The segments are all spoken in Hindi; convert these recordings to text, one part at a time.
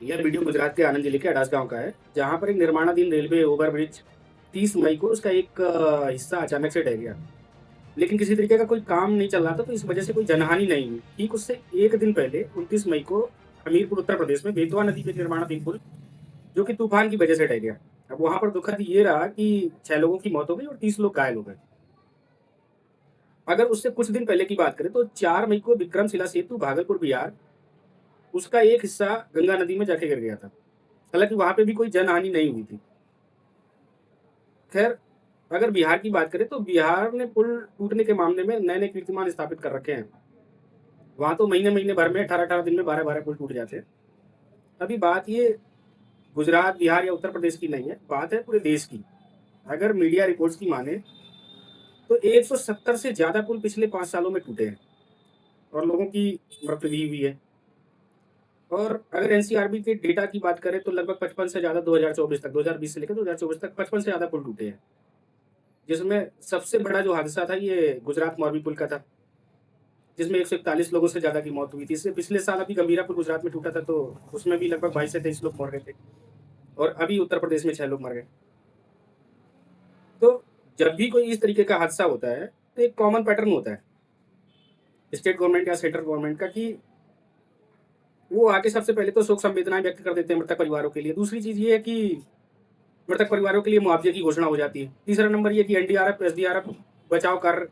यह वीडियो गुजरात के आनंद जिले के अडास गांव का है, जहां पर एक निर्माणाधीन रेलवे ओवरब्रिज 30 मई को उसका एक हिस्सा अचानक से ढह गया। लेकिन किसी तरीके का कोई काम नहीं चल रहा था, तो इस वजह से कोई जनहानि नहीं हुई। ठीक उससे एक दिन पहले 29 मई को हमीरपुर उत्तर प्रदेश में बेतवा नदी पे निर्माणाधीन पुल जो कि तूफान की वजह से ढह गया। अब वहां पर दुखद ये रहा कि 6 लोगों की मौत हो गई और 30 लोग घायल हो गए। अगर उससे कुछ दिन पहले की बात करें तो 4 मई को विक्रमशिला सेतु भागलपुर बिहार उसका एक हिस्सा गंगा नदी में जाके गिर गया था। हालांकि वहां पे भी कोई जनहानि नहीं हुई थी। खैर, अगर बिहार की बात करें तो बिहार ने पुल टूटने के मामले में नए नए कीर्तिमान स्थापित कर रखे हैं। वहां तो महीने महीने भर में 18-18 दिन में 12-12 पुल टूट जाते हैं। अभी बात ये गुजरात, बिहार या उत्तर प्रदेश की नहीं है, बात है पूरे देश की। अगर मीडिया रिपोर्ट्स की माने तो 170 से ज्यादा पुल पिछले 5 सालों में टूटे हैं और लोगों की मृत्यु भी हुई है। और अगर एनसीआरबी के डेटा की बात करें तो लगभग 55 से ज्यादा 2024 तक, 2020 से लेकर 2024 तक 55 से ज्यादा पुल टूटे हैं। जिसमें सबसे बड़ा जो हादसा था ये गुजरात मोरबी पुल का था, जिसमें 141 लोगों से ज्यादा की मौत हुई थी। इससे पिछले साल अभी गंभीरा पुल गुजरात में टूटा था, तो उसमें भी लगभग 22 से 23 लोग मर गए थे और अभी उत्तर प्रदेश में 6 लोग मर गए। तो जब भी कोई इस तरीके का हादसा होता है तो एक कॉमन पैटर्न होता है स्टेट गवर्नमेंट या सेंट्रल गवर्नमेंट का कि वो आके सबसे पहले तो शोक संवेदनाएं व्यक्त कर देते हैं मृतक परिवारों के लिए। दूसरी चीज ये है कि मृतक परिवारों के लिए मुआवजे की घोषणा हो जाती है। तीसरा नंबर ये कि एनडीआरएफ, एसडीआरएफ बचाव कार्य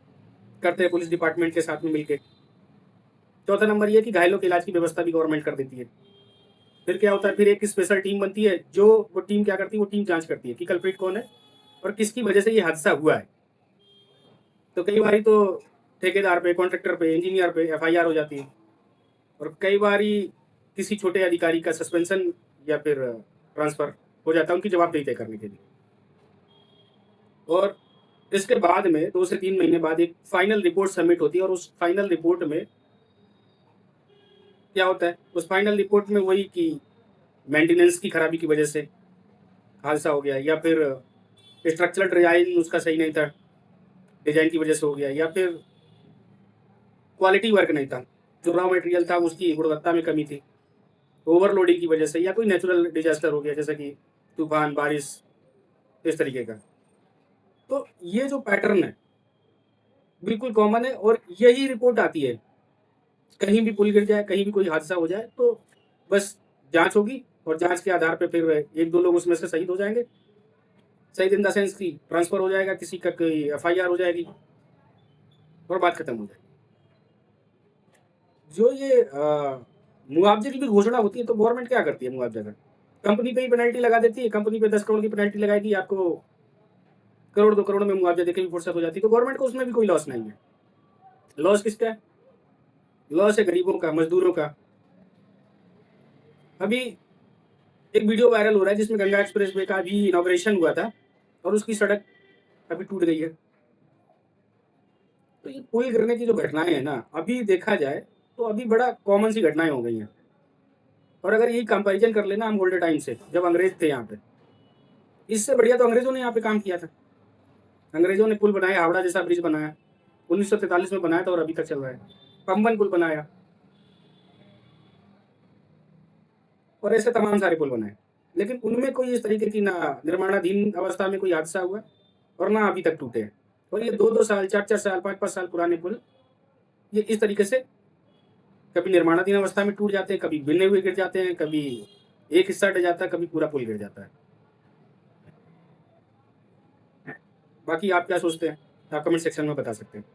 करते हैं पुलिस डिपार्टमेंट के साथ में मिलकर। चौथा नंबर ये कि घायलों के इलाज की व्यवस्था भी गवर्नमेंट कर देती है। फिर क्या होता है, फिर एक स्पेशल टीम बनती है, जो वो टीम क्या करती है, वो टीम जांच करती है कि कल्प्रिट कौन है और किसकी वजह से ये हादसा हुआ है। तो कई बार तो ठेकेदार पे, कॉन्ट्रैक्टर पे, इंजीनियर पे एफआईआर हो जाती है और कई बार किसी छोटे अधिकारी का सस्पेंशन या फिर ट्रांसफर हो जाता है उनकी जवाबदेही तय करने के लिए। और इसके बाद में 2 से 3 महीने बाद एक फाइनल रिपोर्ट सबमिट होती है और उस फाइनल रिपोर्ट में क्या होता है, उस फाइनल रिपोर्ट में वही कि मेंटेनेंस की खराबी की वजह से हादसा हो गया, या फिर स्ट्रक्चरल डिजाइन उसका सही नहीं था, डिजाइन की वजह से हो गया, या फिर क्वालिटी वर्क नहीं था, जो रॉ मटेरियल था उसकी गुणवत्ता में कमी थी, ओवरलोडिंग की वजह से, या कोई नेचुरल डिजास्टर हो गया जैसे कि तूफान, बारिश, इस तरीके का। तो ये जो पैटर्न है बिल्कुल कॉमन है और यही रिपोर्ट आती है। कहीं भी पुल गिर जाए, कहीं भी कोई हादसा हो जाए तो बस जांच होगी और जांच के आधार पे फिर 1-2 लोग उसमें से शहीद हो जाएंगे। शहीद इन द सेंस की ट्रांसफर हो जाएगा, किसी का कोई एफआईआर हो जाएगी और बात खत्म हो जाएगी। जो ये मुआवजे की भी घोषणा होती है तो गवर्नमेंट क्या करती है मुआवजा का? कंपनी पे ही पेनल्टी लगा देती है, कंपनी पे 10 करोड़ की पेनल्टी लगाएगी, आपको करोड़ 2 करोड़ में मुआवजा देके भी फुर्सत हो जाती है, तो गवर्नमेंट को उसमें भी कोई लॉस नहीं है। लॉस किसका है? लॉस है गरीबों का, मजदूरों का। अभी एक वीडियो वायरल हो रहा है जिसमें गंगा एक्सप्रेस वे का भी इनॉग्रेशन हुआ था और उसकी सड़क अभी टूट गई है। तो ये पुल गिरने की जो घटनाएं हैं ना, अभी देखा जाए तो अभी बड़ा कॉमन सी घटनाएं हो गई हैं। और अगर यही कंपैरिजन कर लेना हम ओल्ड टाइम से, जब अंग्रेज थे यहाँ पे, इससे बढ़िया तो अंग्रेजों ने यहाँ पे काम किया था। अंग्रेजों ने पुल बनाया, हावड़ा जैसा ब्रिज बनाया, 1943 में बनाया था और अभी तक चल रहा है। पंबन पुल बनाया और ऐसे तमाम सारे पुल बनाए। लेकिन उनमें कोई इस तरीके की ना निर्माणाधीन अवस्था में कोई हादसा हुआ और ना अभी तक टूटे हैं। और ये 2-2 साल, 4-4 साल, 5-5 साल पुराने पुल ये इस तरीके से कभी निर्माणाधीन अवस्था में टूट जाते हैं, कभी बिने हुए गिर जाते हैं, कभी एक हिस्सा ढह जाता है, कभी पूरा पुल गिर जाता है। बाकी आप क्या सोचते हैं? आप कमेंट सेक्शन में बता सकते हैं।